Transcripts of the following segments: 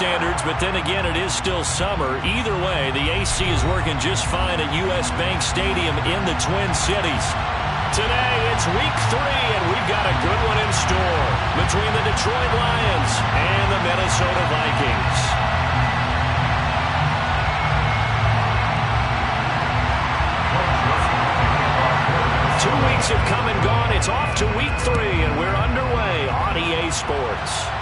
standards, but then again, it is still summer. Either way, the AC is working just fine at U.S. Bank Stadium in the Twin Cities. Today, it's week 3, and we've got a good one in store between the Detroit Lions and the Minnesota Vikings. Two weeks have come and gone. It's off to week 3, and we're underway on EA Sports.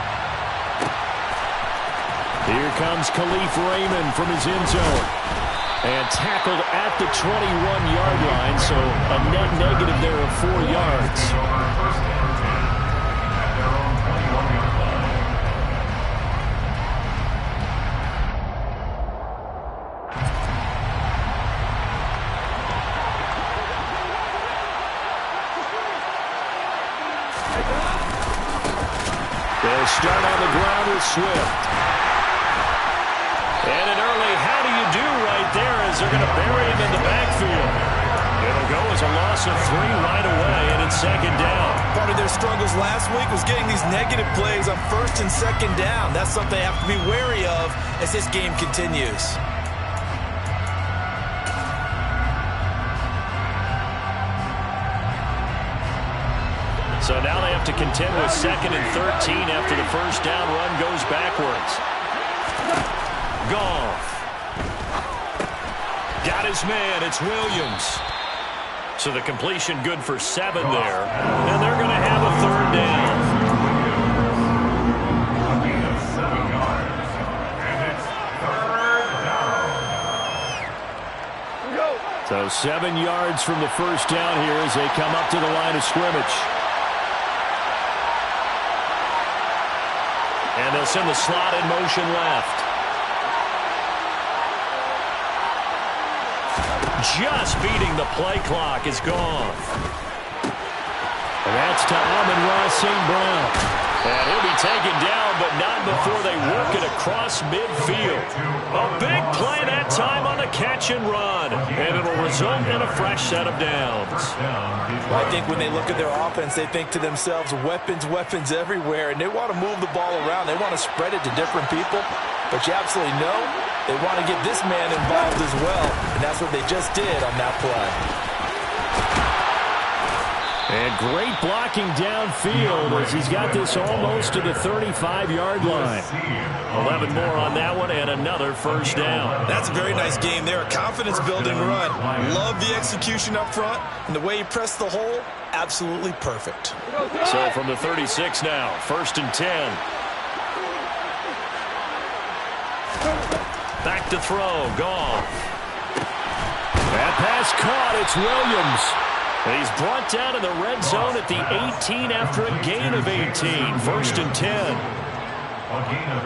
Here comes Khalif Raymond from his end zone. And tackled at the 21-yard line, so a net negative there of 4 yards. They'll start on the ground with Swift. And an early how do you do right there as they're going to bury him in the backfield. It'll go as a loss of 3 right away, and it's second down. Part of their struggles last week was getting these negative plays on first and second down. That's something they have to be wary of as this game continues. So now they have to contend with second and 13 after the first down run goes backwards. Goff. Got his man. It's Williams. So the completion good for 7 there. And they're going to have a third down. So 7 yards from the first down here as they come up to the line of scrimmage. And they'll send the slot in motion left. Just beating the play clock is gone. And that's to Amon-Ra St. Brown. And he'll be taken down, but not before they work it across midfield. A big play that time on a catch and run. And it'll result in a fresh set of downs. Well, I think when they look at their offense, they think to themselves, weapons, weapons everywhere. And they want to move the ball around. They want to spread it to different people. But you absolutely know they want to get this man involved as well. And that's what they just did on that play. And great blocking downfield as he's got this almost to the 35-yard line. 11 more on that one and another first down. That's a very nice game there. A confidence-building run. Love the execution up front. And the way he pressed the hole, absolutely perfect. So from the 36 now, first and 10. Back to throw. Goff. That pass caught. It's Williams. And he's brought down in the red zone at the 18 after a gain of 18. First and 10.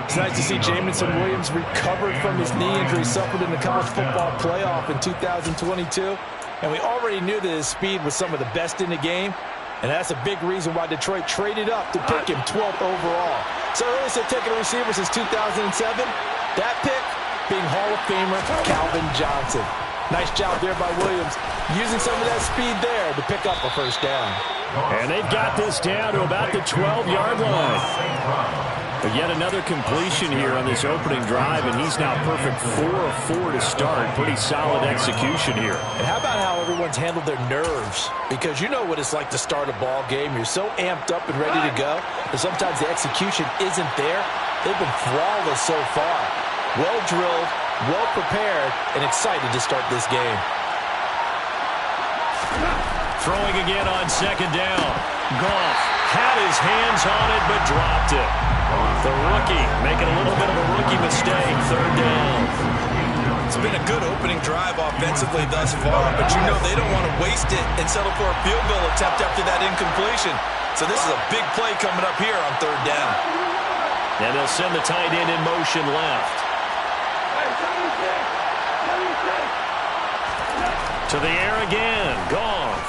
It's nice to see Jameson Williams recovered from his knee injury suffered in the college football playoff in 2022. And we already knew that his speed was some of the best in the game. And that's a big reason why Detroit traded up to pick him 12th overall. So earliest they've taken a receiver since 2007. That pick being Hall of Famer Calvin Johnson. Nice job there by Williams, using some of that speed there to pick up a first down. And they've got this down to about the 12-yard line. But yet another completion here on this opening drive, and he's now perfect 4 of 4 to start. Pretty solid execution here. And how about how everyone's handled their nerves? Because you know what it's like to start a ball game. You're so amped up and ready to go, but sometimes the execution isn't there. They've been flawless so far. Well drilled, well prepared, and excited to start this game. Throwing again on second down. Goff had his hands on it but dropped it. The rookie making a little bit of a rookie mistake. Third down. It's been a good opening drive offensively thus far, but you know they don't want to waste it and settle for a field goal attempt after that incompletion. So this is a big play coming up here on third down. And they'll send the tight end in motion left. To the air again. Goff.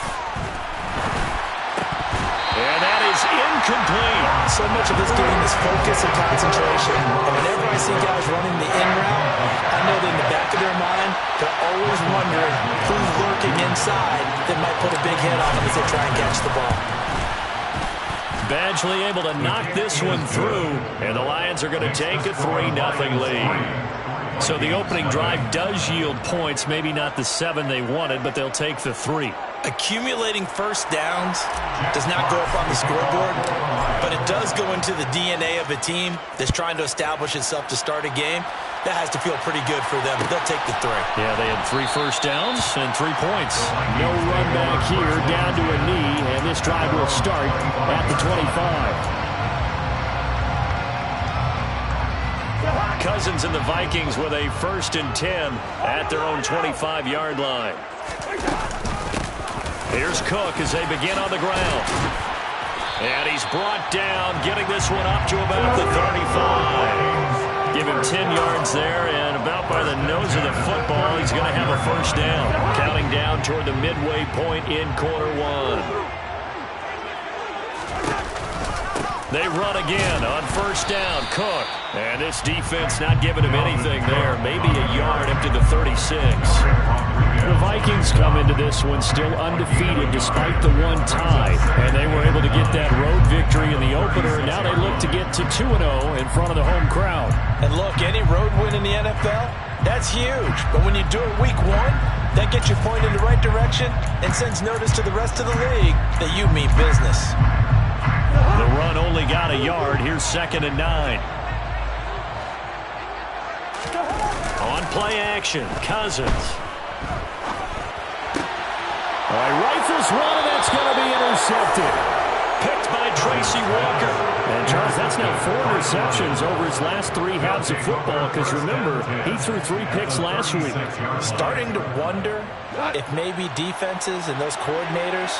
And that is incomplete. So much of this game is focus and concentration. And whenever I see guys running the in route, I know that in the back of their mind, they're always wondering who's lurking inside that might put a big hit on them as they try and catch the ball. Badgley able to knock this one through, and the Lions are going to take a 3-0 lead. So the opening drive does yield points, maybe not the 7 they wanted, but they'll take the 3. Accumulating first downs does not go up on the scoreboard, but it does go into the DNA of a team that's trying to establish itself to start a game. That has to feel pretty good for them. They'll take the 3. Yeah, they had 3 first downs and 3 points. No run back here, down to a knee, and this drive will start at the 25. Cousins and the Vikings with a 1st and 10 at their own 25-yard line. Here's Cook as they begin on the ground. And he's brought down, getting this one up to about the 35. Give him 10 yards there, and about by the nose of the football, he's going to have a 1st down. Counting down toward the midway point in quarter 1. They run again on 1st down. Cook. And this defense not giving him anything there. Maybe a yard up to the 36. The Vikings come into this one still undefeated despite the 1 tie. And they were able to get that road victory in the opener. And now they look to get to 2-0 in front of the home crowd. And look, any road win in the NFL, that's huge. But when you do it week 1, that gets you pointed in the right direction and sends notice to the rest of the league that you mean business. The run only got a yard. Here's 2nd and 9. On play action, Cousins. All right, rifles one, and that's going to be intercepted. Picked by Tracy Walker. And, Charles, that's now 4 receptions over his last 3 halves of football, because, remember, he threw 3 picks last week. Starting to wonder if maybe defenses and those coordinators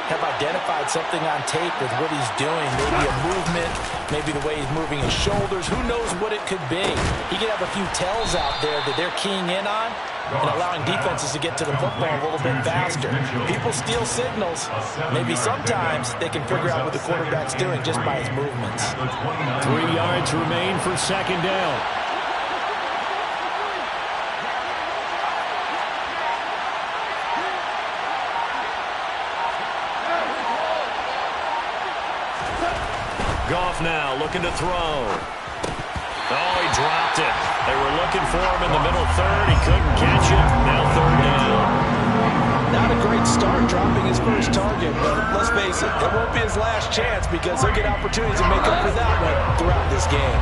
have identified something on tape with what he's doing. Maybe a movement, maybe the way he's moving his shoulders. Who knows what it could be? He could have a few tells out there that they're keying in on and allowing defenses to get to the football a little bit faster. People steal signals. Maybe sometimes they can figure out what the quarterback's doing just by his movements. 3 yards remain for 2nd down. Goff now looking to throw. Oh, he dropped it. They were looking for him in the middle 3rd. He couldn't catch it. Now 3rd down. Not a great start dropping his first target, but let's face it, it won't be his last chance because he'll get opportunities to make up for that one throughout this game.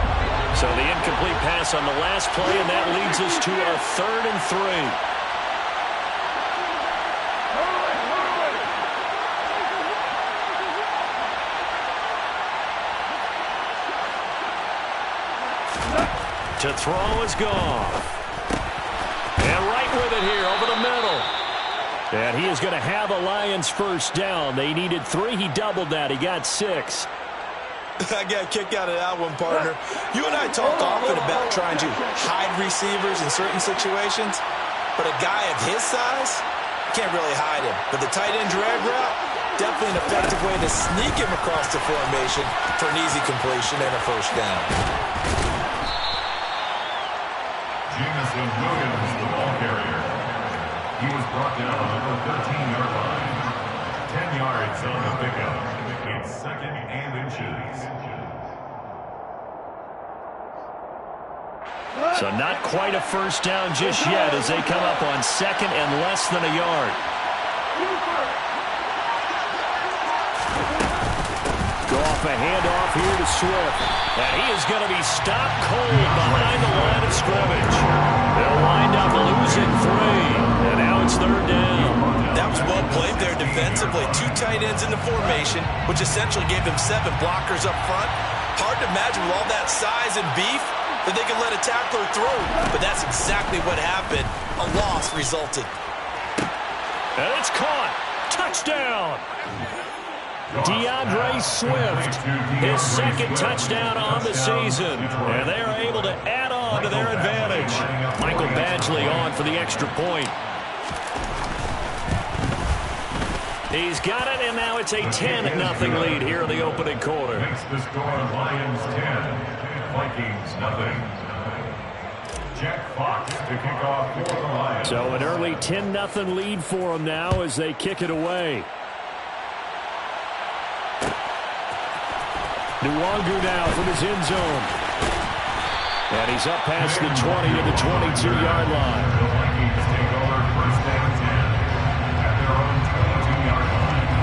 So the incomplete pass on the last play, and that leads us to a 3rd and 3. To throw is Goff. And right with it here over the middle. And he is going to have a Lions 1st down. They needed 3. He doubled that. He got 6. I got a kick out of that one, partner. You and I talk often about trying to hide receivers in certain situations, but a guy of his size can't really hide him. But the tight end drag route, definitely an effective way to sneak him across the formation for an easy completion and a 1st down. Jameson Williams, the ball carrier. He was brought down on the 13-yard line. 10 yards on the pickup. It's 2nd and inches. So not quite a 1st down just yet as they come up on 2nd and less than a yard. Goff a handoff here to Swift. And he is going to be stopped cold behind the line of scrimmage. They'll wind up losing 3. And now it's 3rd down. That was well played there defensively. 2 tight ends in the formation, which essentially gave them 7 blockers up front. Hard to imagine with all that size and beef that they could let a tackler through. But that's exactly what happened. A loss resulted. And it's caught. Touchdown. DeAndre Swift, his 2nd touchdown on the season. And they are able to add on to their advantage. Michael Badgley on for the extra point. He's got it, and now it's a 10-0 lead here in the opening quarter. Makes the score Lions 10, Vikings nothing. Jack Fox to kick off for the Lions. So an early 10-0 lead for them now as they kick it away. Nwangu now from his end zone. And he's up past the 20 to the 22-yard line. The Vikings take over first down 10 at their own 22-yard line.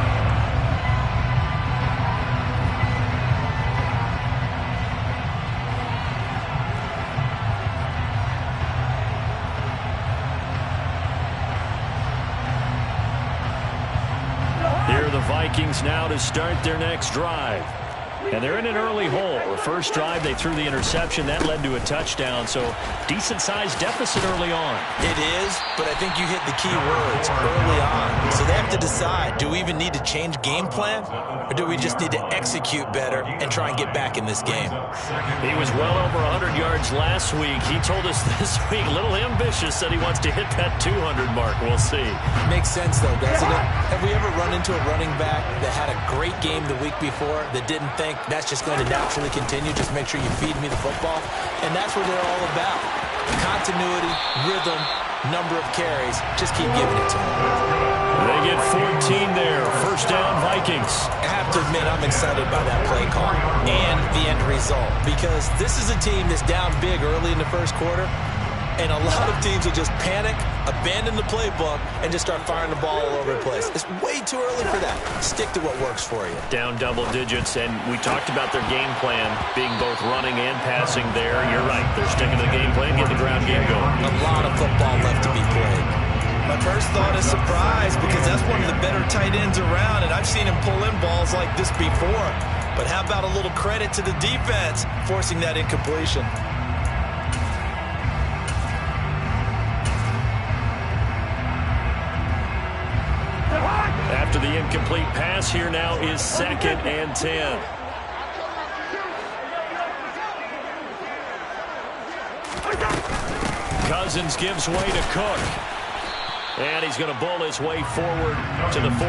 Here are the Vikings now to start their next drive. And they're in an early hole. The first drive, they threw the interception. That led to a touchdown, so decent-sized deficit early on. It is, but I think you hit the key words early on. So they have to decide, do we even need to change game plan, or do we just need to execute better and try and get back in this game? He was well over 100 yards last week. He told us this week, a little ambitious, said he wants to hit that 200 mark. We'll see. Makes sense, though, doesn't it? Have we ever run into a running back that had a great game the week before that didn't think that's just going to naturally continue? Just make sure you feed me the football. And that's what they're all about. Continuity, rhythm, number of carries. Just keep giving it to them. They get 14 there. First down, Vikings. I have to admit, I'm excited by that play call and the end result, because this is a team that's down big early in the first quarter, and a lot of teams will just panic, abandon the playbook, and just start firing the ball all over the place. It's way too early for that. Stick to what works for you. Down double digits, and we talked about their game plan being both running and passing there. You're right. They're sticking to the game plan, get the ground game going. A lot of football left to be played. My first thought is surprise, because that's one of the better tight ends around, and I've seen him pull in balls like this before. But how about a little credit to the defense forcing that incompletion? After the incomplete pass, here now is 2nd and 10. Cousins gives way to Cook. And he's going to bull his way forward to the 48.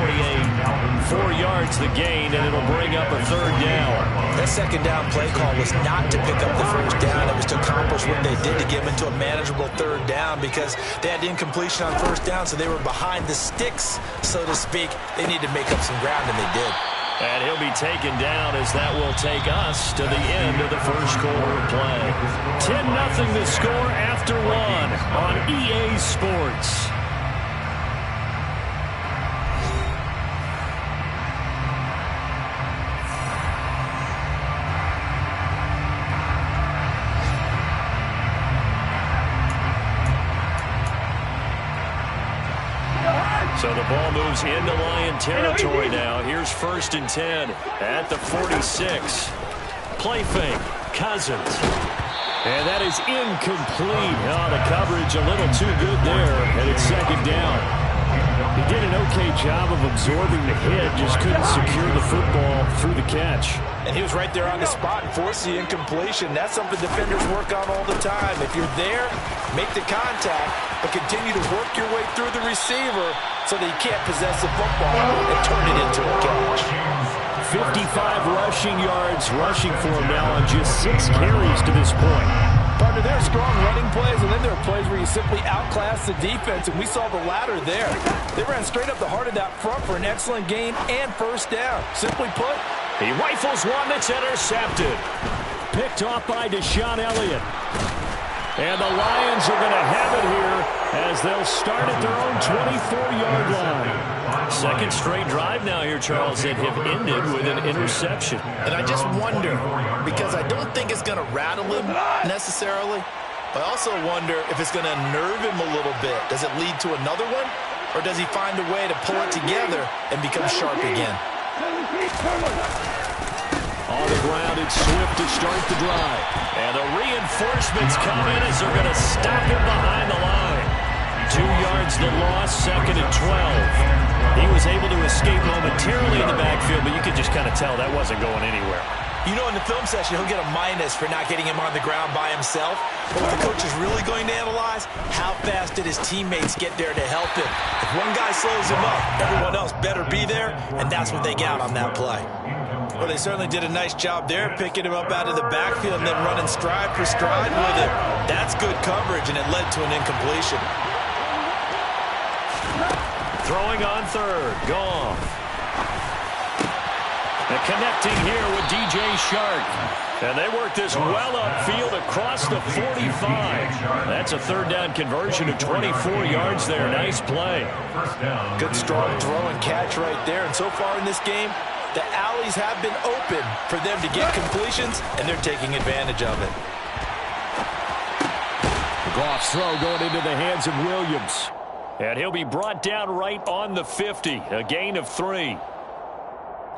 4 yards the gain, and it'll bring up a 3rd down. That second down play call was not to pick up the first down. It was to accomplish what they did to get them into a manageable 3rd down, because they had incompletion on first down, so they were behind the sticks, so to speak. They needed to make up some ground, and they did. And he'll be taken down, as that will take us to the end of the first quarter of play. 10-0 the score after 1 on EA Sports. So the ball moves into Lion territory now. Here's 1st and 10 at the 46. Play fake, Cousins. And that is incomplete. Oh, the coverage a little too good there, and it's 2nd down. He did an okay job of absorbing the hit, just couldn't secure the football through the catch. And he was right there on the spot and forced the incompletion. That's something defenders work on all the time. If you're there, make the contact, but continue to work your way through the receiver so that he can't possess the football and turn it into a catch. 55 rushing yards rushing for him now on just 6 carries to this point. Partner, there are strong running plays, and then there are plays where you simply outclass the defense, and we saw the latter there. They ran straight up the heart of that front for an excellent gain and first down. Simply put, he rifles one that's intercepted. Picked off by Deshaun Elliott. And the Lions are going to have it here as they'll start at their own 24-yard line. Second straight drive now here, Charles, that have ended with an interception. And I just wonder, because I don't think it's going to rattle him necessarily, but I also wonder if it's going to unnerve him a little bit. Does it lead to another one, or does he find a way to pull it together and become sharp again? On the ground, it's Swift to start the drive. And the reinforcements come in as they're going to stop him behind the line. 2 yards the loss, 2nd and 12. He was able to escape momentarily in the backfield, but you could just kind of tell that wasn't going anywhere. You know, in the film session, he'll get a minus for not getting him on the ground by himself. But what the coach is really going to analyze, how fast did his teammates get there to help him? If one guy slows him up, everyone else better be there, and that's what they got on that play. Well, they certainly did a nice job there, picking him up out of the backfield and then running stride for stride with him. That's good coverage, and it led to an incompletion. Throwing on 3rd, Goff. And connecting here with DJ Shark. And they work this well upfield across the 45. That's a third down conversion of 24 yards there. Nice play. Good strong throw and catch right there. And so far in this game, the alleys have been open for them to get completions, and they're taking advantage of it. Goff's throw going into the hands of Williams. And he'll be brought down right on the 50. A gain of 3.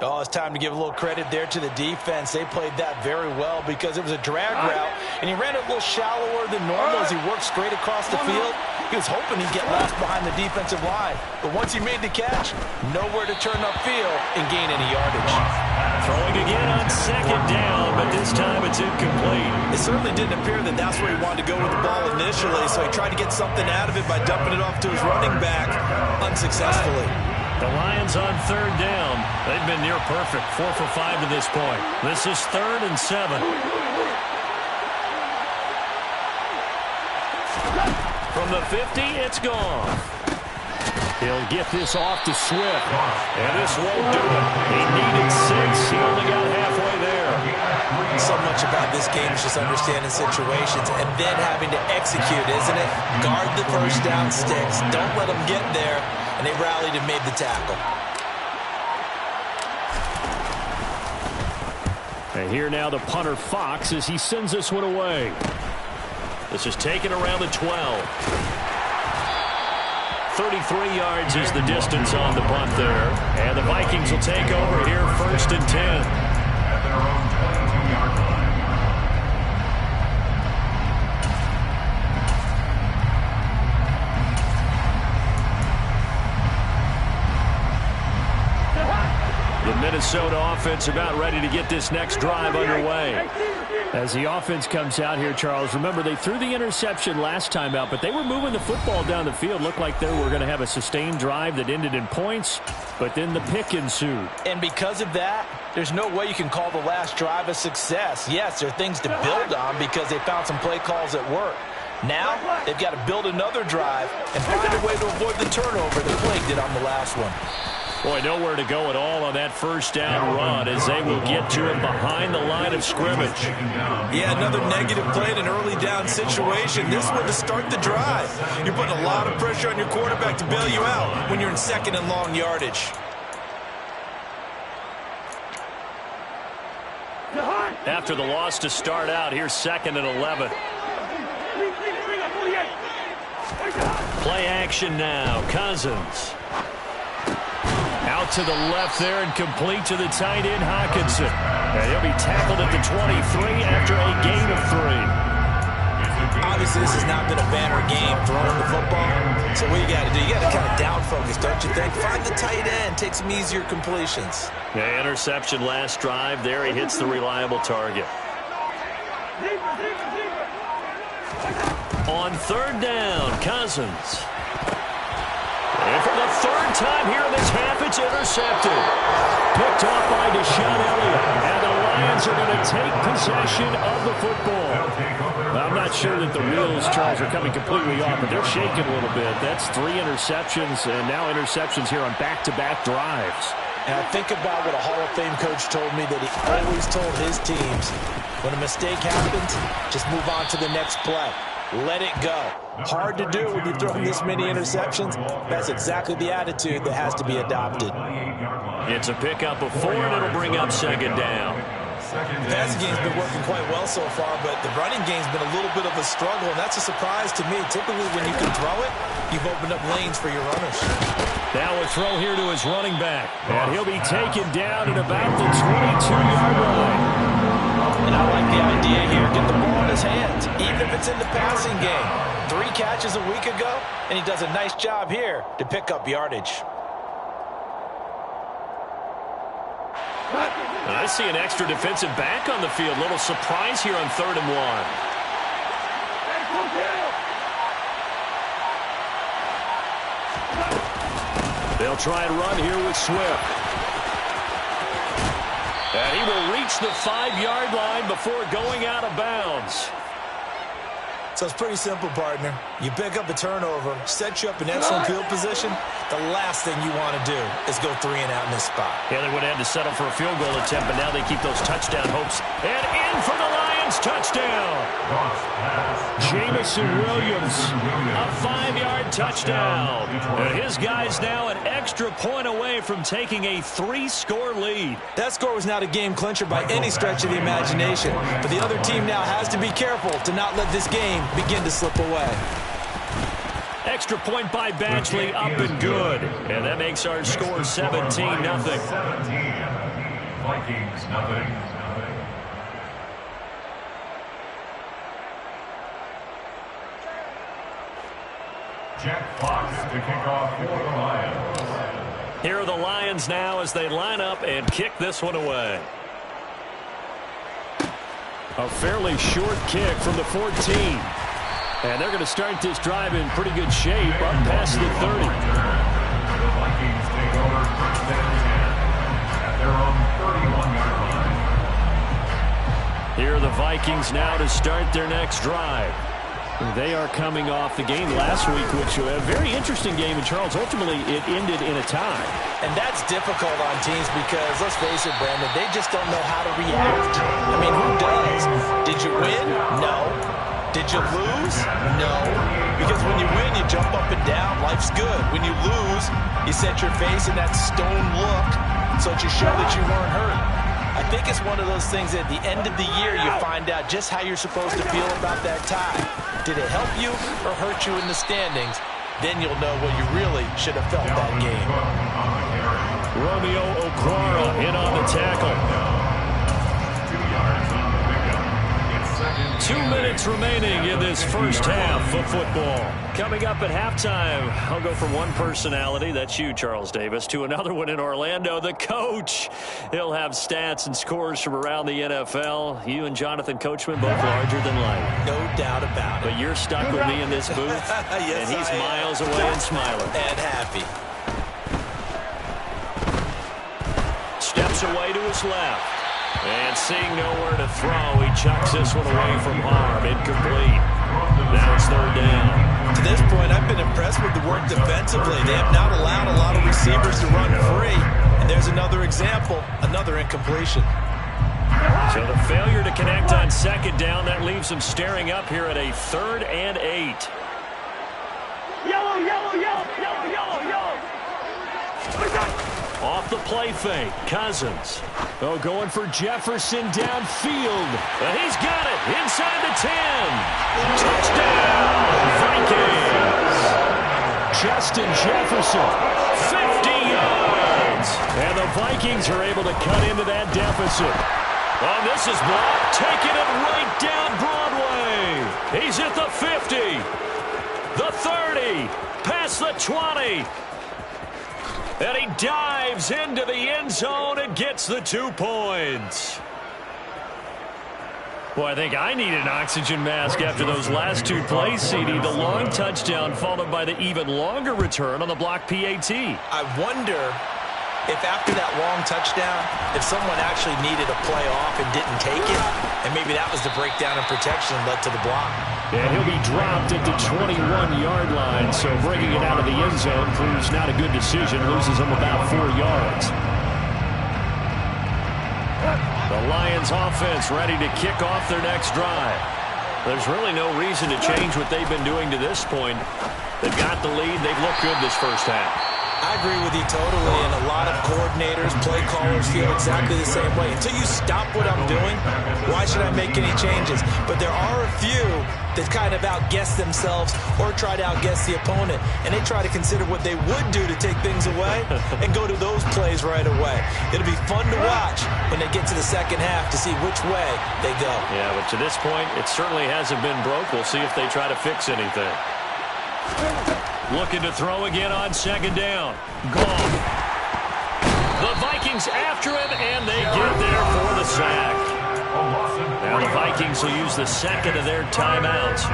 Oh, it's time to give a little credit there to the defense. They played that very well because it was a drag route, and he ran it a little shallower than normal as he worked straight across the field. He was hoping he'd get lost behind the defensive line. But once he made the catch, nowhere to turn upfield and gain any yardage. Throwing again on second down, but this time it's incomplete. It certainly didn't appear that that's where he wanted to go with the ball initially, so he tried to get something out of it by dumping it off to his running back unsuccessfully. The Lions on third down. They've been near perfect, 4 for 5 to this point. This is 3rd and 7. From the 50, it's gone. He'll get this off to Swift, and this won't do it. He needed 6. He only got halfway there. So much about this game is just understanding situations and then having to execute, isn't it? Guard the first down sticks. Don't let them get there. And they rallied and made the tackle. And here now the punter Fox as he sends this one away. This is taken around the 12. 33 yards is the distance on the punt there. And the Vikings will take over here 1st and 10. At their own 22-yard line. The Minnesota offense about ready to get this next drive underway. As the offense comes out here, Charles, remember they threw the interception last time out, but they were moving the football down the field. Looked like they were going to have a sustained drive that ended in points, but then the pick ensued. And because of that, there's no way you can call the last drive a success. Yes, there are things to build on because they found some play calls that work. Now, they've got to build another drive and find a way to avoid the turnover that plagued it on the last one. Boy, nowhere to go at all on that first down run as they will get to him behind the line of scrimmage. Yeah, another negative play in an early down situation. This one to start the drive. You're putting a lot of pressure on your quarterback to bail you out when you're in 2nd and long yardage. After the loss to start out, here's 2nd and 11. Play action now. Cousins. Out to the left there and complete to the tight end, Hockenson. And he'll be tackled at the 23 after a gain of 3. Obviously, this has not been a banner game throwing the football. So what you got to do, you got to kind of down focus, don't you think? Find the tight end, take some easier completions. Yeah, interception last drive. There he hits the reliable target. On 3rd down, Cousins. And for the 3rd time here in this half, it's intercepted. Picked off by Deshaun Elliott. And the Lions are going to take possession of the football. I'm not sure that the wheels, Charles, are coming completely off, but they're shaking a little bit. That's 3 interceptions, and now interceptions here on back-to-back drives. And I think about what a Hall of Fame coach told me that he always told his teams, when a mistake happens, just move on to the next play. Let it go. Hard to do when you throw this many interceptions. That's exactly the attitude that has to be adopted. It's a pickup of 4, and it'll bring up 2nd down. The passing game's been working quite well so far, but the running game's been a little bit of a struggle, and that's a surprise to me. Typically, when you can throw it, you've opened up lanes for your runners. Now a throw here to his running back, and he'll be taken down at about the 22-yard line. And I like the idea here. Get the ball in his hands, even if it's in the passing game. 3 catches a week ago, and he does a nice job here to pick up yardage. And I see an extra defensive back on the field. Little surprise here on 3rd and 1. They'll try and run here with Swift. And he will reach the 5-yard line before going out of bounds. So it's pretty simple, partner. You pick up a turnover, set you up in excellent field position. The last thing you want to do is go 3 and out in this spot. Yeah, they would have had to settle for a field goal attempt, but now they keep those touchdown hopes. And in for the Lions, touchdown. Jameson Williams, a 5-yard touchdown. And his guys now an extra point away from taking a 3-score lead. That score was not a game clincher by any stretch of the imagination, but the other team now has to be careful to not let this game begin to slip away. Extra point by Badgley, up and good. And that makes our score 17-0. 17. Vikings, nothing. Jack Fox to kick off for the Lions. Here are the Lions now as they line up and kick this one away. A fairly short kick from the 14. And they're going to start this drive in pretty good shape up past the 30. The Vikings take over first and 10 at their own 31-yard line. Here are the Vikings now to start their next drive. They are coming off the game last week, which was a very interesting game in Charles. Ultimately, it ended in a tie. And that's difficult on teams because, let's face it, Brandon, they just don't know how to react. I mean, who does? Did you win? No. Did you lose? No. Because when you win, you jump up and down. Life's good. When you lose, you set your face in that stone look so that you show that you weren't hurt. I think it's one of those things at the end of the year you find out just how you're supposed to feel about that tie. Did it help you or hurt you in the standings? Then you'll know what you really should have felt that game. Romeo Okwara in on the tackle. 2 yards on the pickup. It's 2 minutes remaining in this first half of football. Coming up at halftime, I'll go from one personality, that's you, Charles Davis, to another one in Orlando, the coach. He'll have stats and scores from around the NFL. You and Jonathan Coachman, both larger than life. No doubt about it. But you're stuck with me in this booth, Yes, and he's I am. miles away and smiling. And happy. Steps away to his left. And seeing nowhere to throw, he chucks this one away from harm. Incomplete. Now it's third down. To this point, I've been impressed with the work defensively. They have not allowed a lot of receivers to run free. And there's another example, another incompletion. So the failure to connect on second down, that leaves them staring up here at a 3rd and 8. Yellow, yellow, yellow, yellow, yellow, yellow. Off the play fake, Cousins. Oh, going for Jefferson downfield. And he's got it inside the 10. Touchdown, Vikings. Justin Jefferson, 50 yards. And the Vikings are able to cut into that deficit. Oh, this is blocked, taking it right down Broadway. He's at the 50, the 30, past the 20. And he dives into the end zone and gets the 2 points. Boy, I think I need an oxygen mask after those last 2 plays, CD. The long touchdown followed by the even longer return on the block PAT. I wonder if after that long touchdown, if someone actually needed a play off and didn't take it, and maybe that was the breakdown in protection that led to the block. And he'll be dropped at the 21-yard line, so bringing it out of the end zone proves not a good decision. Loses him about 4 yards. The Lions offense ready to kick off their next drive. There's really no reason to change what they've been doing to this point. They've got the lead. They've looked good this first half. I agree with you totally, and a lot of coordinators, play callers feel exactly the same way. Until you stop what I'm doing, why should I make any changes? But there are a few that kind of outguess themselves or try to outguess the opponent, and they try to consider what they would do to take things away and go to those plays right away. It'll be fun to watch when they get to the second half to see which way they go. Yeah, but to this point, it certainly hasn't been broke. We'll see if they try to fix anything. Looking to throw again on second down. Gone. The Vikings after him, and they get there for the sack. Now the Vikings will use the second of their timeouts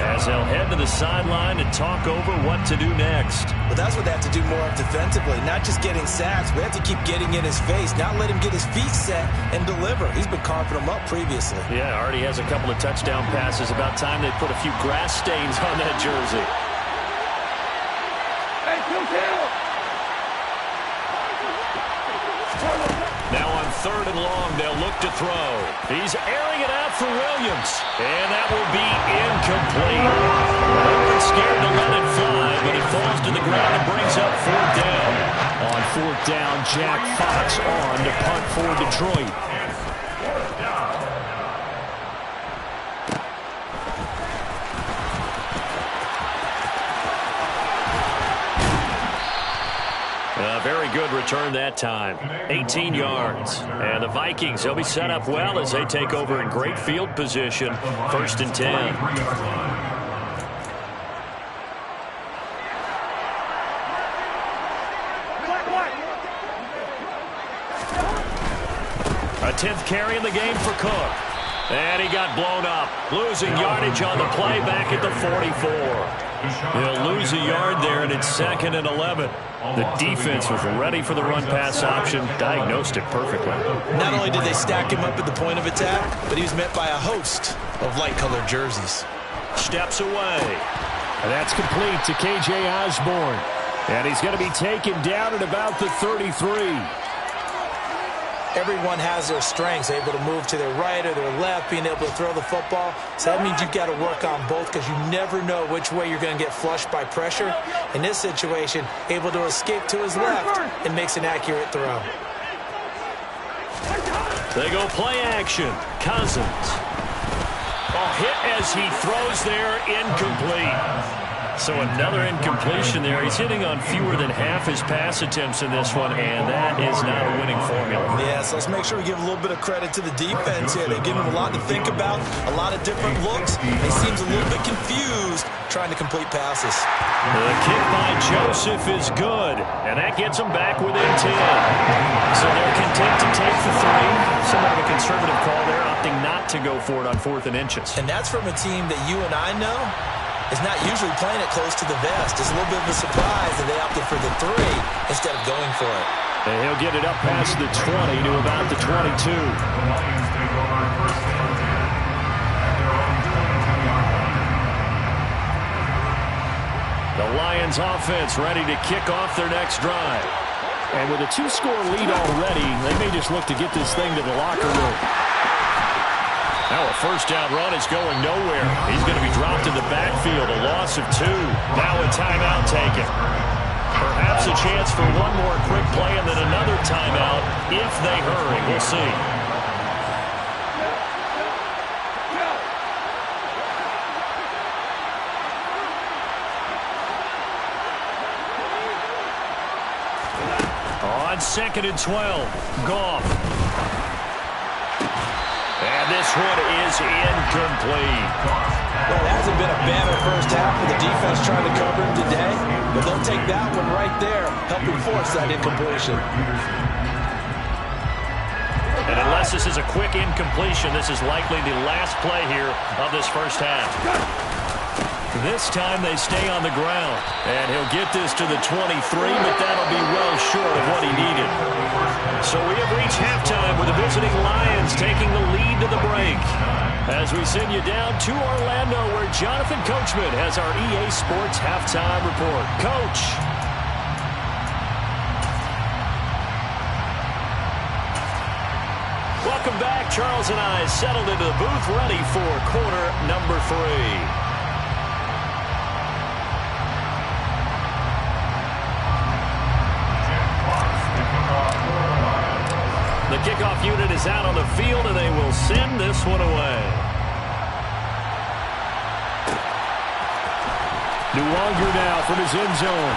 as they'll head to the sideline and talk over what to do next. Well, that's what they have to do more of defensively, not just getting sacks. We have to keep getting in his face, not let him get his feet set and deliver. He's been carving them up previously. Yeah, already has a couple of touchdown passes. About time they put a few grass stains on that jersey. Now on 3rd and long, they'll look to throw. He's airing it out for Williams. And that will be incomplete. They were scared to let it fly, but it falls to the ground and brings up 4th down. On 4th down, Jack Fox on to punt for Detroit. Very good return that time. 18 yards. And the Vikings, they'll be set up well as they take over in great field position. 1st and 10. A 10th carry in the game for Cook. And he got blown up. Losing yardage on the play back at the 44. He'll lose a yard there, and it's 2nd and 11. The defense was ready for the run-pass option, diagnosed it perfectly. Not only did they stack him up at the point of attack, but he was met by a host of light-colored jerseys. Steps away. And that's complete to K.J. Osborne. And he's going to be taken down at about the 33. Everyone has their strengths, able to move to their right or their left, being able to throw the football. So that means you've got to work on both because you never know which way you're going to get flushed by pressure. In this situation, able to escape to his left and makes an accurate throw. They go play action. Cousins. Hit as he throws there, incomplete. So another incompletion there. He's hitting on fewer than half his pass attempts in this one, and that is not a winning formula. Yeah, so let's make sure we give a little bit of credit to the defense here. They've given him a lot to think about, a lot of different looks. He seems a little bit confused trying to complete passes. The kick by Joseph is good, and that gets him back within 10. So they're content to take the 3. Somewhat of a conservative call there, opting not to go for it on 4th and inches. And that's from a team that you and I know is not usually playing it close to the vest. It's a little bit of a surprise that they opted for the 3 instead of going for it. And he'll get it up past the 20 to about the 22. The Lions offense ready to kick off their next drive. And with a 2-score lead already, they may just look to get this thing to the locker room. Now a 1st down run is going nowhere. He's going to be dropped in the backfield, a loss of 2. Now a timeout taken. Perhaps a chance for one more quick play and then another timeout if they hurry. We'll see. On 2nd and 12, Goff. And this one is incomplete. Well, it hasn't been a banner first half for the defense trying to cover him today, but they'll take that one right there, helping force that incompletion. And unless this is a quick incompletion, this is likely the last play here of this first half. This time they stay on the ground, and he'll get this to the 23, but that'll be well short of what he needed. So we have reached halftime with the visiting Lions taking the lead to the break. As we send you down to Orlando, where Jonathan Coachman has our EA Sports halftime report. Coach. Welcome back. Charles and I settled into the booth, ready for quarter number 3. The kickoff unit is out on the field, and they will send this one away. Nuwanger now from his end zone.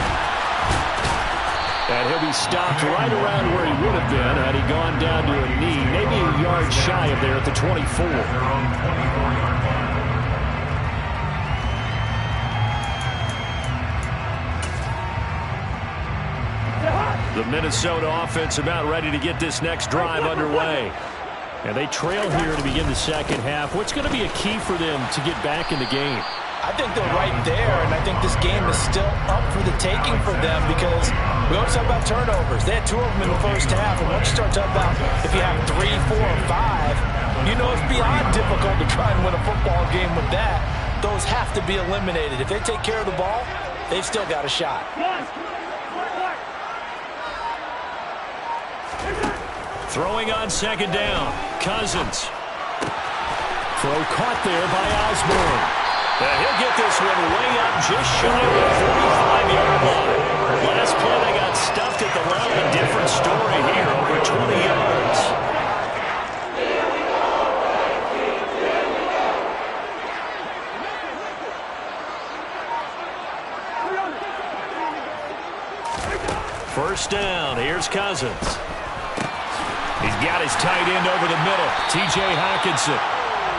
And he'll be stopped right around where he would have been had he gone down to a knee, maybe a yard shy of there at the 24. The Minnesota offense about ready to get this next drive underway. And they trail here to begin the second half. What's going to be a key for them to get back in the game? I think they're right there, and I think this game is still up for the taking for them because we always talk about turnovers. They had 2 of them in the first half, and once you start talking about if you have 3, 4, or 5, you know it's beyond difficult to try and win a football game with that. Those have to be eliminated. If they take care of the ball, they've still got a shot. Throwing on second down, Cousins. Throw caught there by Osborne. He'll get this one way up just shy of the 45-yard line. Last play they got stuffed at the line. Different story here, over 20 yards. First down, here's Cousins. He's got his tight end over the middle, T.J. Hockenson.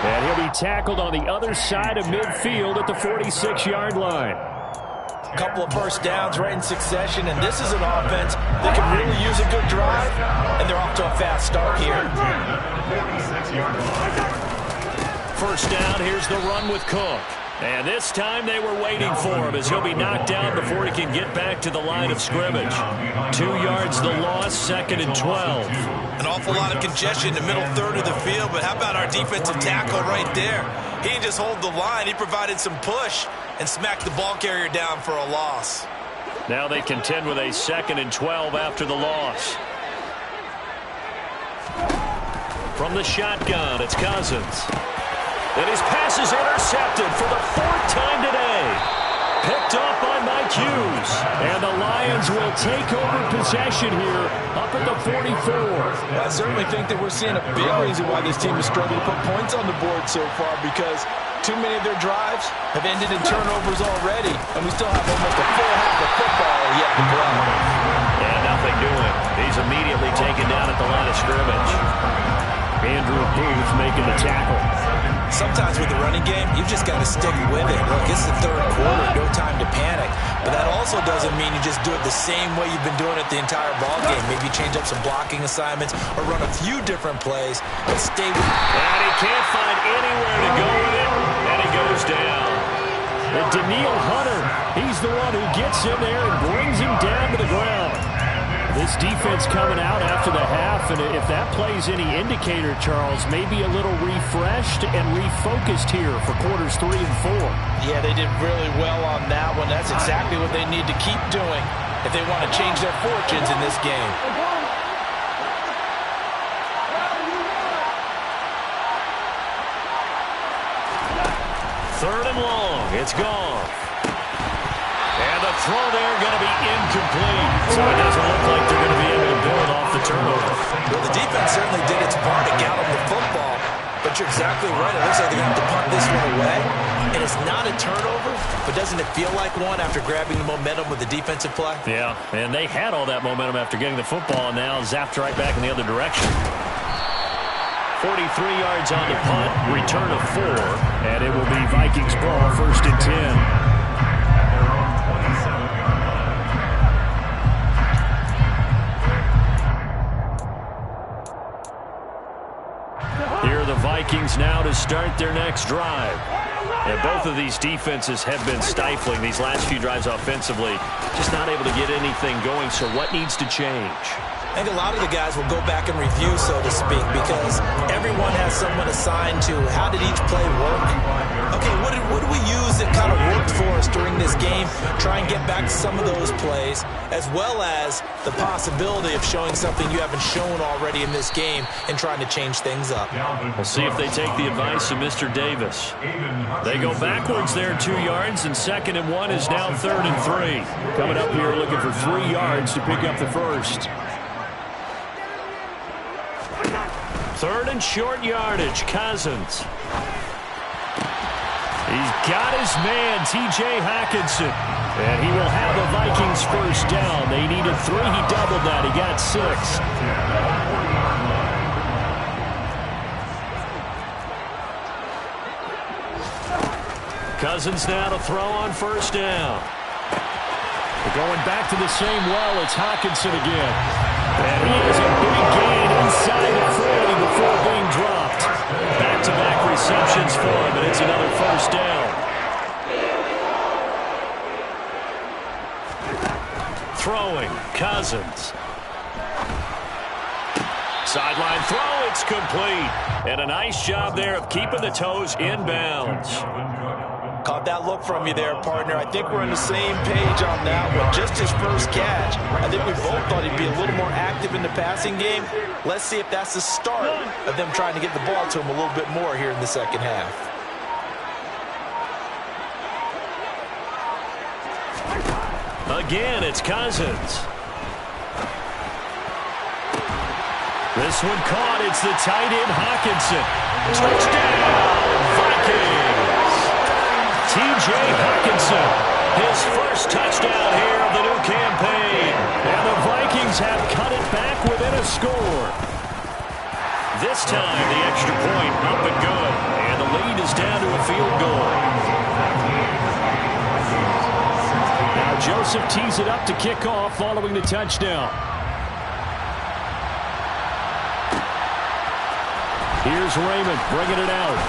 And he'll be tackled on the other side of midfield at the 46-yard line. A couple of first downs right in succession, and this is an offense that can really use a good drive, and they're off to a fast start here. First down, here's the run with Cook. And this time they were waiting for him as he'll be knocked down before he can get back to the line of scrimmage. 2 yards the loss, 2nd and 12. An awful lot of congestion in the middle third of the field, but how about our defensive tackle right there? He didn't just hold the line, he provided some push and smacked the ball carrier down for a loss. Now they contend with a 2nd and 12 after the loss. From the shotgun, it's Cousins. And his pass is intercepted for the 4th time today. Picked off by Mike Hughes. And the Lions will take over possession here up at the 44. Well, I certainly think that we're seeing a big reason why this team has struggled to put points on the board so far, because too many of their drives have ended in turnovers already, and we still have almost a full half of football yet to go. And nothing doing. He's immediately taken down at the line of scrimmage. Andrew Booth making the tackle. Sometimes with the running game, you just got to stick with it. Look, it's the third quarter, no time to panic. But that also doesn't mean you just do it the same way you've been doing it the entire ball game. Maybe change up some blocking assignments or run a few different plays, but stay with it. And he can't find anywhere to go with it, and he goes down. And Danielle Hunter, he's the one who gets in there and brings him down to the ground. This defense coming out after the half, and if that plays any indicator, Charles, maybe a little refreshed and refocused here for quarters 3 and 4. Yeah, they did really well on that one. That's exactly what they need to keep doing if they want to change their fortunes in this game. Third and long, it's gone. And the throw there going to be incomplete. So it doesn't look like they're going to be able to build off the turnover. Well, the defense certainly did its part to gallop the football. But you're exactly right. It looks like they're going to have to punt this one away. And it's not a turnover, but doesn't it feel like one after grabbing the momentum with the defensive play? Yeah, and they had all that momentum after getting the football, and now zapped right back in the other direction. 43 yards on the punt, return of 4, and it will be Vikings ball, 1st and 10. Here are the Vikings now to start their next drive. And both of these defenses have been stifling these last few drives offensively. Just not able to get anything going, so what needs to change? I think a lot of the guys will go back and review, so to speak, because everyone has someone assigned to how did each play work. Okay, what did we use that kind of worked for us during this game? Try and get back to some of those plays, as well as the possibility of showing something you haven't shown already in this game and trying to change things up. We'll see if they take the advice of Mr. Davis. They go backwards there 2 yards, and 2nd and 1 is now 3rd and 3. Coming up here looking for 3 yards to pick up the first. 3rd and short yardage, Cousins. He's got his man, T.J. Hockenson. And he will have the Vikings first down. They needed 3. He doubled that. He got 6. Cousins now to throw on first down. We're going back to the same well. It's Hockenson again. And he has a big gain inside the 40. The before being dropped. Back-to-back receptions for him, and it's another first down. Throwing, Cousins. Sideline throw, it's complete. And a nice job there of keeping the toes in bounds. Caught that look from you there, partner. I think we're on the same page on that one. Just his first catch. I think we both thought he'd be a little more active in the passing game. Let's see if that's the start of them trying to get the ball to him a little bit more here in the second half. Again, it's Cousins. This one caught. It's the tight end, Hockenson. Touchdown, Vikings. T.J. Hockenson, his first touchdown here of the new campaign. And the Vikings have cut it back within a score. This time, the extra point up and good. And the lead is down to a field goal. Now Joseph tees it up to kick off following the touchdown. Here's Raymond bringing it out.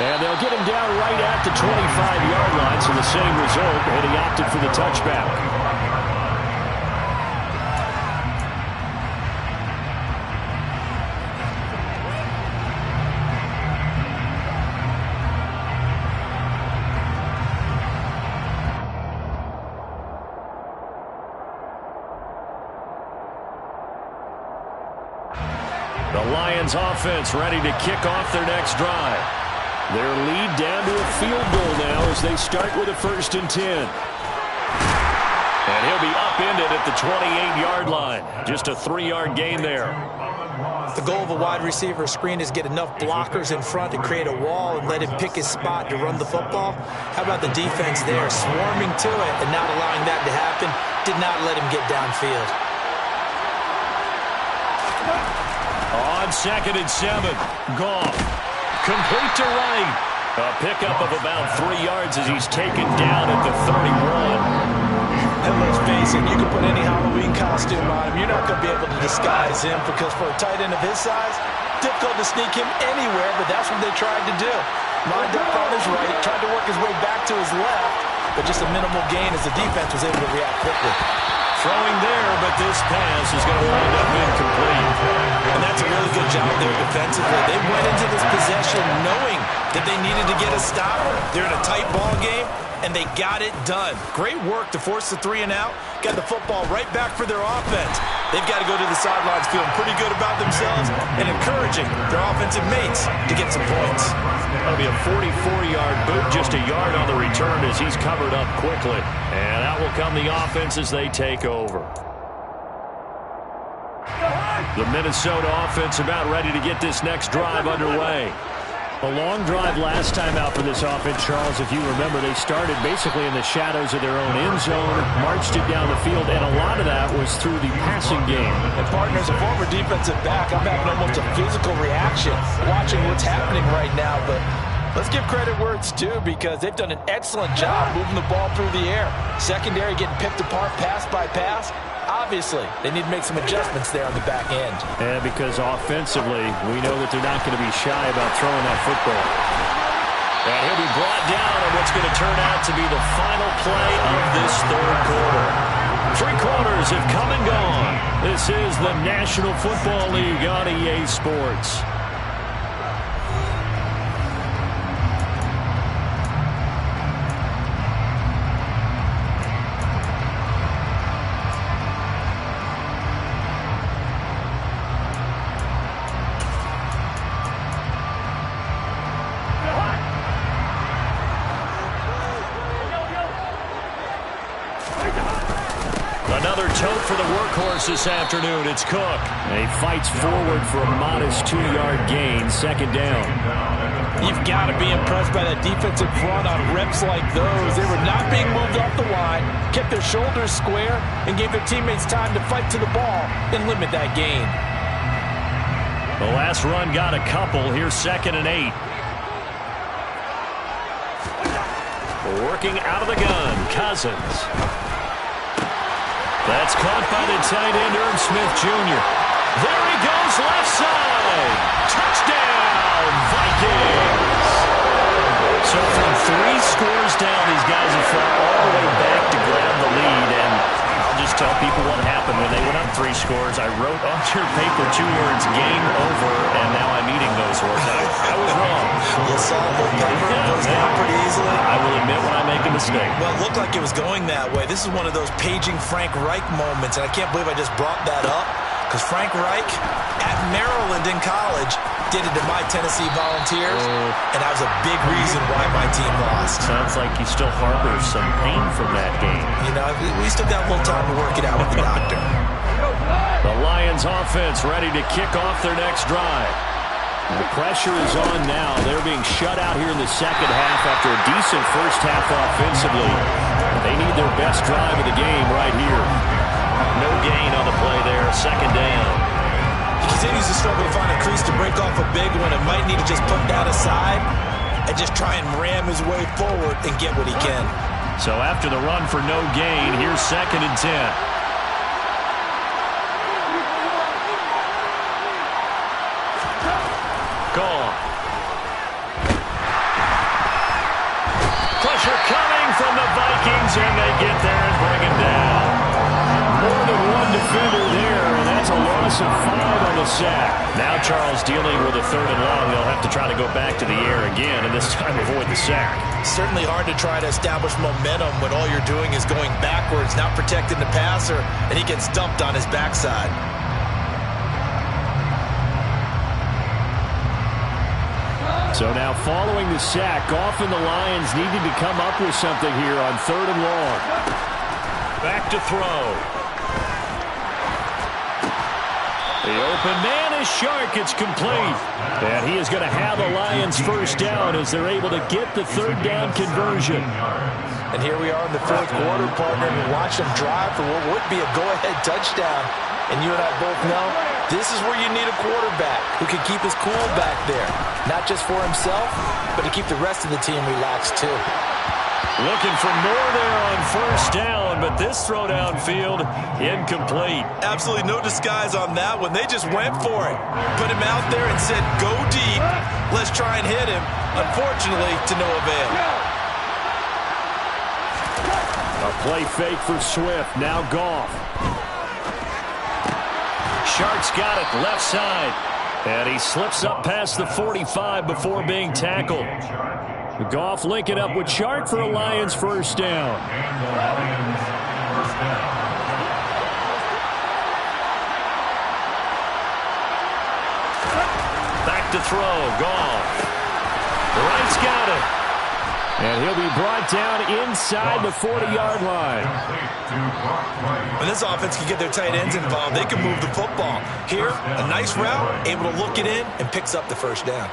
And they'll get him down right at the 25-yard line, so the same result, and he opted for the touchback. The Lions offense ready to kick off their next drive. Their lead down to a field goal now as they start with a 1st and 10. And he'll be upended at the 28-yard line. Just a 3-yard gain there. The goal of a wide receiver screen is get enough blockers in front to create a wall and let him pick his spot to run the football. How about the defense there, swarming to it and not allowing that to happen? Did not let him get downfield. On 2nd and 7, Goff, complete to right. A pickup of about 3 yards as he's taken down at the 31. And let's face it, you can put any Halloween costume on him. You're not going to be able to disguise him because for a tight end of his size, difficult to sneak him anywhere, but that's what they tried to do. Lined up on his right, tried to work his way back to his left, but just a minimal gain as the defense was able to react quickly. Throwing there, but this pass is going to wind up incomplete. And that's a really good job there defensively. They went into this possession knowing that they needed to get a stop. They're in a tight ball game, and they got it done. Great work to force the 3 and out. Got the football right back for their offense. They've got to go to the sidelines feeling pretty good about themselves and encouraging their offensive mates to get some points. That'll be a 44-yard boot, just a yard on the return as he's covered up quickly. And out will come the offense as they take over. The Minnesota offense about ready to get this next drive underway. A long drive last time out for this offense, Charles. If you remember, they started basically in the shadows of their own end zone, marched it down the field, and a lot of that was through the passing game. And partners, a former defensive back, I'm having almost a physical reaction watching what's happening right now, but let's give credit where it's due because they've done an excellent job moving the ball through the air. Secondary getting picked apart pass by pass. Obviously, they need to make some adjustments there on the back end. And because offensively, we know that they're not going to be shy about throwing that football. And he'll be brought down on what's going to turn out to be the final play of this 3rd quarter. 3 quarters have come and gone. This is the National Football League on EA Sports. Another tote for the workhorse this afternoon. It's Cook. And he fights forward for a modest 2-yard gain, 2nd down. You've got to be impressed by that defensive front on reps like those. They were not being moved off the line, kept their shoulders square, and gave their teammates time to fight to the ball and limit that gain. The last run got a couple. Here's 2nd and 8. Working out of the gun, Cousins. That's caught by the tight end, Irv Smith Jr. There he goes, left side. Touchdown, Vikings. So from 3 scores down, these guys have fought all the way back to grab the lead, and I'll just tell people what happened when they went up 3 scores. I wrote on your paper 2 words, game over, and now I'm eating those words. I was wrong. You saw the paper goes down pretty easily. I will admit when I make a mistake. Well, it looked like it was going that way. This is one of those paging Frank Reich moments, and I can't believe I just brought that up, because Frank Reich at Maryland in college did it to my Tennessee Volunteers, and that was a big reason why my team lost. Sounds like he still harbors some pain from that game. You know, we still got a little time to work it out with the doctor. The Lions offense ready to kick off their next drive. The pressure is on now. They're being shut out here in the second half after a decent first half offensively. They need their best drive of the game right here. No gain on the play there. Second down. He continues to struggle to find a crease to break off a big one and might need to just put that aside and just try and ram his way forward and get what he can. So after the run for no gain, here's 2nd and 10. Gone. Pressure coming from the Vikings, and they get there and bring him down. More than one defender there, and that's a loss of 5 on the sack. Now Charles dealing with a 3rd and long. They'll have to try to go back to the air again, and this time avoid the sack. Certainly hard to try to establish momentum when all you're doing is going backwards, not protecting the passer, and he gets dumped on his backside. So now following the sack, Goff and the Lions needed to come up with something here on 3rd and long. Back to throw. The open man is Shark. It's complete. And he is going to have the Lions first down as they're able to get the 3rd down conversion. And here we are in the 4th quarter, partner, and watch them drive for what would be a go-ahead touchdown. And you and I both know this is where you need a quarterback who can keep his cool back there. Not just for himself, but to keep the rest of the team relaxed too. Looking for more there on first down, but this throw downfield, incomplete. Absolutely no disguise on that one. They just went for it. Put him out there and said, go deep. Let's try and hit him. Unfortunately, to no avail. A play fake for Swift. Now Goff. Shark's got it left side. And he slips up past the 45 before being tackled. Goff linking up with Shark for a Lions first down. And the Lions first down. Back to throw. Goff. Wright's got it. And he'll be brought down inside the 40-yard line. When this offense can get their tight ends involved, they can move the football. Here, a nice route, able to look it in, and picks up the first down.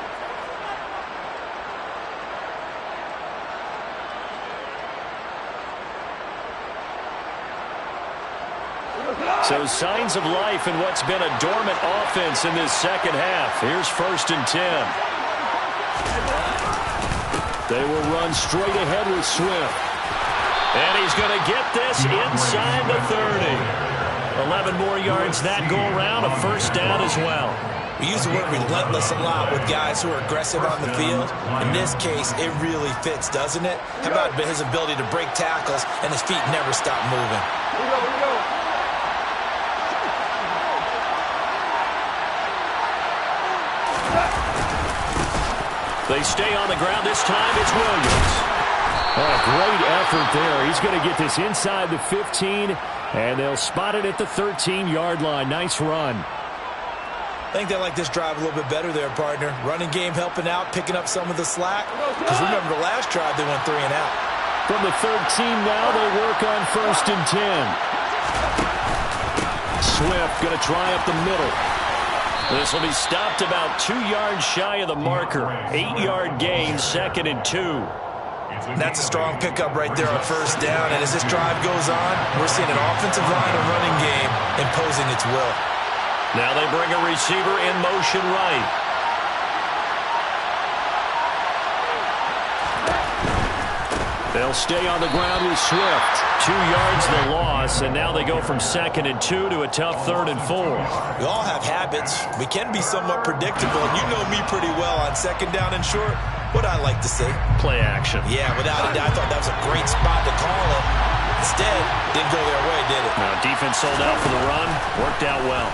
So signs of life in what's been a dormant offense in this second half. Here's 1st and 10. They will run straight ahead with Swift. And he's going to get this inside the 30. 11 more yards that go around, a first down as well. We use the word relentless a lot with guys who are aggressive on the field. In this case, it really fits, doesn't it? How about his ability to break tackles and his feet never stop moving? Here we go. They stay on the ground. This time it's Williams. Oh, great effort there. He's going to get this inside the 15, and they'll spot it at the 13-yard line. Nice run. I think they like this drive a little bit better there, partner. Running game helping out, picking up some of the slack. Because remember, the last drive, they went 3 and out. From the 13 now, they work on 1st and 10. Swift going to try up the middle. This will be stopped about 2 yards shy of the marker. 8-yard gain, 2nd and 2. That's a strong pickup right there on first down. And as this drive goes on, we're seeing an offensive line and running game imposing its will. Now they bring a receiver in motion right. They'll stay on the ground with Swift. 2 yards the loss, and now they go from 2nd and 2 to a tough 3rd and 4. We all have habits. We can be somewhat predictable, and you know me pretty well on 2nd down and short. What I like to see. Play action. Yeah, without a doubt. I thought that was a great spot to call it. Instead, didn't go their way, did it? Now, defense sold out for the run. Worked out well.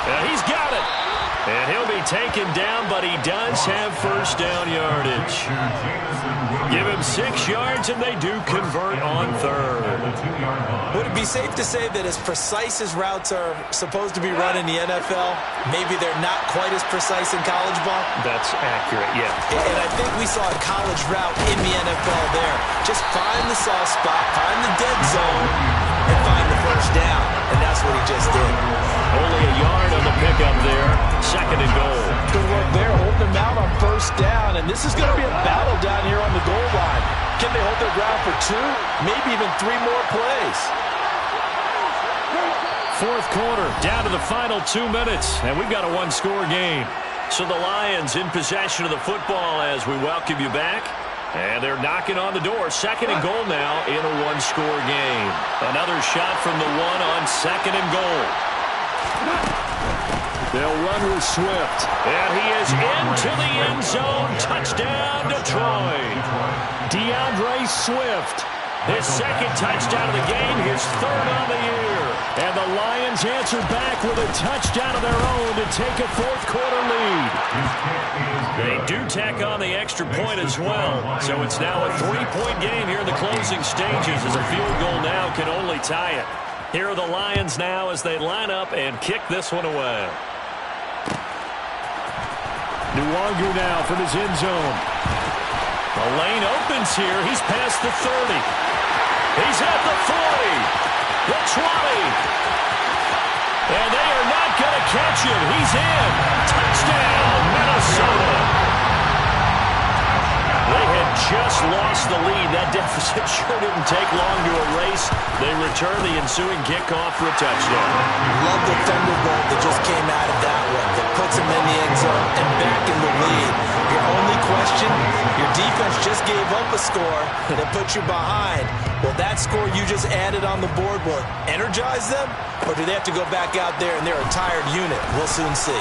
And he's got it. And he'll be taken down, but he does have 1st down yardage. Give him 6 yards, and they do convert on 3rd. Would it be safe to say that as precise as routes are supposed to be run in the NFL, maybe they're not quite as precise in college ball? That's accurate, yeah. And I think we saw a college route in the NFL there. Just find the soft spot, find the dead zone, and find the 1st down. And that's what he just did. Only a yard on the pickup there. 2nd and goal. Good work there, holding them out on 1st down. And this is going to be a battle down here on the goal line. Can they hold their ground for 2, maybe even 3 more plays? 4th quarter, down to the final 2 minutes, and we've got a 1-score game. So the Lions in possession of the football as we welcome you back. And they're knocking on the door. 2nd and goal now in a 1-score game. Another shot from the 1 on 2nd and goal. They'll run with Swift. And he is into the end zone. Touchdown, Detroit. DeAndre Swift. His 2nd touchdown of the game, his 3rd on the year. And the Lions answer back with a touchdown of their own to take a 4th quarter lead. They do tack on the extra point as well. So it's now a 3-point game here in the closing stages as a field goal now can only tie it. Here are the Lions now as they line up and kick this one away. Nwangu now from his end zone. The lane opens here. He's past the 30. He's at the 40. The 20. And they are not going to catch him. He's in. Touchdown, Minnesota. They had just lost the lead. That deficit sure didn't take long to erase. They return the ensuing kickoff for a touchdown. Love the thunderbolt that just came out of that one. That puts them in the end zone and back in the lead. Your only question, your defense just gave up a score that put you behind. Will that score you just added on the board will energize them? Or do they have to go back out there and they're a tired unit? We'll soon see.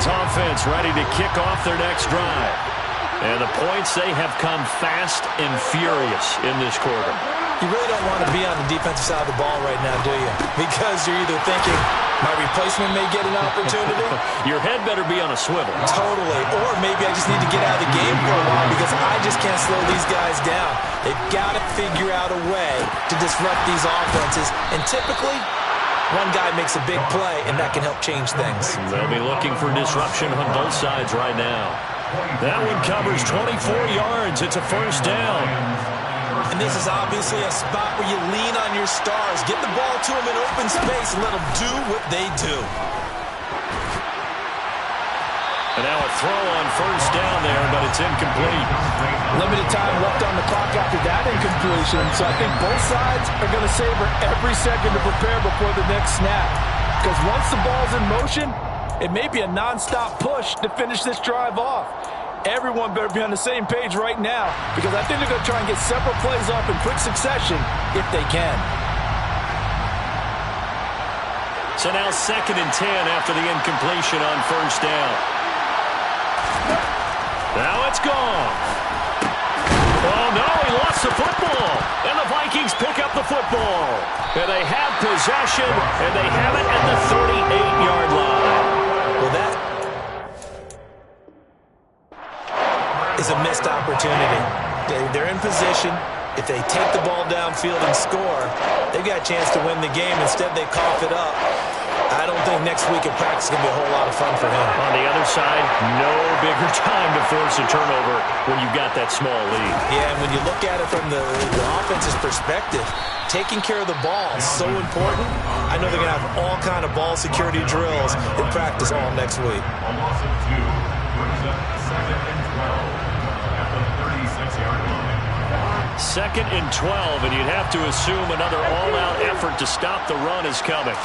Offense ready to kick off their next drive. And the points, they have come fast and furious in this quarter. You really don't want to be on the defensive side of the ball right now, do you? Because you're either thinking, my replacement may get an opportunity. Your head better be on a swivel. Totally. Or maybe I just need to get out of the game for a while because I just can't slow these guys down. They've got to figure out a way to disrupt these offenses. And typically, one guy makes a big play, and that can help change things. They'll be looking for disruption on both sides right now. That one covers 24 yards. It's a 1st down. And this is obviously a spot where you lean on your stars. Get the ball to them in open space and let them do what they do. And now a throw on 1st down there, but it's incomplete. Limited time left on the clock after that incompletion, so I think both sides are going to savor every second to prepare before the next snap. Because once the ball's in motion, it may be a nonstop push to finish this drive off. Everyone better be on the same page right now because I think they're going to try and get several plays off in quick succession if they can. So now 2nd and 10 after the incompletion on 1st down. Now it's gone. Oh, no, he lost the football. And the Vikings pick up the football. And they have possession, and they have it at the 38-yard line. Well, that is a missed opportunity. They're in position. If they take the ball downfield and score, they've got a chance to win the game. Instead, they cough it up. I don't think next week at practice is going to be a whole lot of fun for him. On the other side, no bigger time to force a turnover when you've got that small lead. Yeah, and when you look at it from the offense's perspective, taking care of the ball is so important. I know they're going to have all kind of ball security drills in practice all next week. A loss of 2 brings up 2nd and 12 at the 36-yard line. 2nd and 12, and you'd have to assume another all-out effort to stop the run is coming.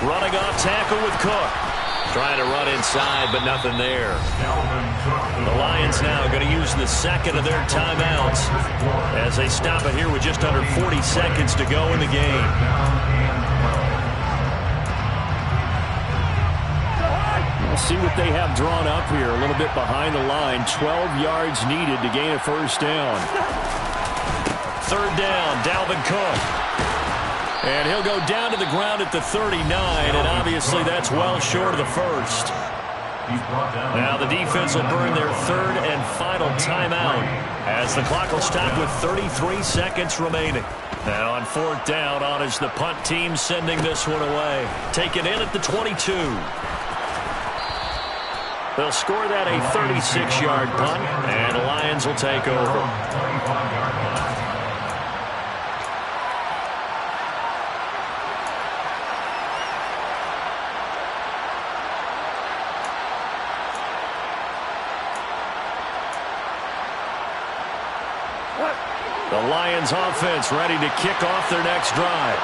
Running off tackle with Cook. Trying to run inside, but nothing there. The Lions now going to use the second of their timeouts as they stop it here with just under 40 seconds to go in the game. We'll see what they have drawn up here. A little bit behind the line. 12 yards needed to gain a first down. 3rd down, Dalvin Cook. And he'll go down to the ground at the 39, and obviously that's well short of the first. Now the defense will burn their 3rd and final timeout as the clock will stop with 33 seconds remaining. And on 4th down, on is the punt team sending this one away. Taken in at the 22. They'll score that a 36-yard punt, and the Lions will take over. The Lions offense ready to kick off their next drive.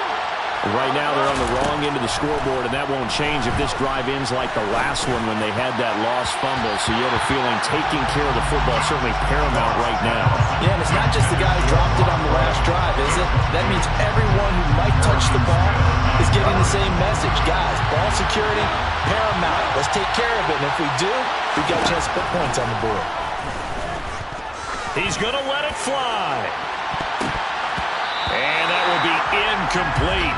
Right now they're on the wrong end of the scoreboard, and that won't change if this drive ends like the last one when they had that lost fumble. So you have a feeling taking care of the football is certainly paramount right now. Yeah, and it's not just the guy who dropped it on the last drive, is it? That means everyone who might touch the ball is getting the same message. Guys, ball security, paramount. Let's take care of it, and if we do, we've got a chance to put points on the board. He's going to let it fly. And that will be incomplete.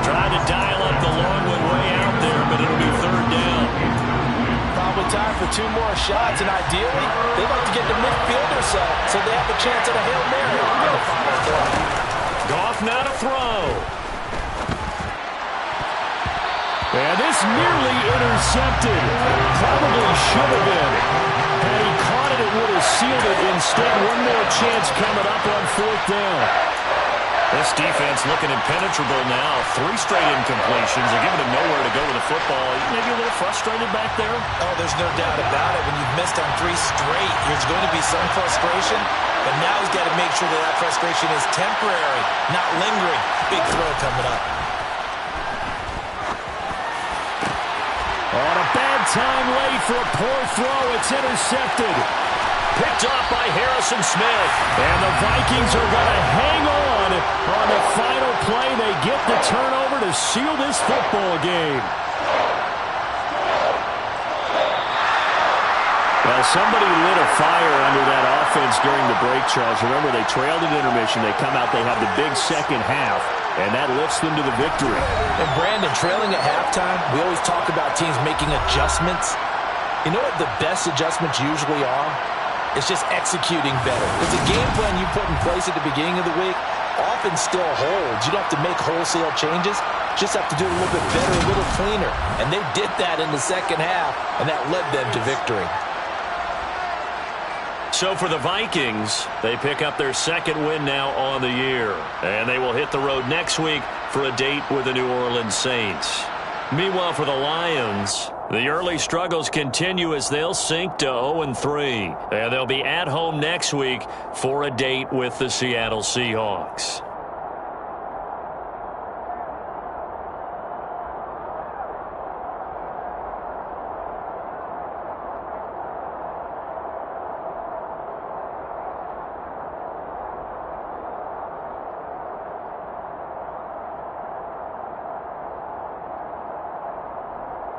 Trying to dial up the long one way out there, but it'll be 3rd down. Probably time for 2 more shots, and ideally, they'd like to get the midfielder set so they have a chance at a Hail Mary on the final play. Goff now to throw. And this nearly intercepted. Probably should have been. Had he caught it, it would have sealed it. Instead, one more chance coming up on 4th down. This defense looking impenetrable now. 3 straight incompletions. They're giving him nowhere to go with the football. Maybe a little frustrated back there. Oh, there's no doubt about it. When you've missed on 3 straight, there's going to be some frustration. But now he's got to make sure that frustration is temporary, not lingering. Big throw coming up. On a bad time late for a poor throw. It's intercepted. Picked off by Harrison Smith. And the Vikings are going to hang on the final play. They get the turnover to seal this football game. Well, somebody lit a fire under that offense during the break, Charles. Remember, they trailed at intermission. They come out, they have the big second half, and that lifts them to the victory. And Brandon, trailing at halftime, we always talk about teams making adjustments. You know what the best adjustments usually are? It's just executing better. It's a game plan you put in place at the beginning of the week often still holds. You don't have to make wholesale changes. Just have to do it a little bit better, a little cleaner. And they did that in the second half, and that led them to victory. So for the Vikings, they pick up their 2nd win now on the year. And they will hit the road next week for a date with the New Orleans Saints. Meanwhile, for the Lions, the early struggles continue as they'll sink to 0-3. And they'll be at home next week for a date with the Seattle Seahawks.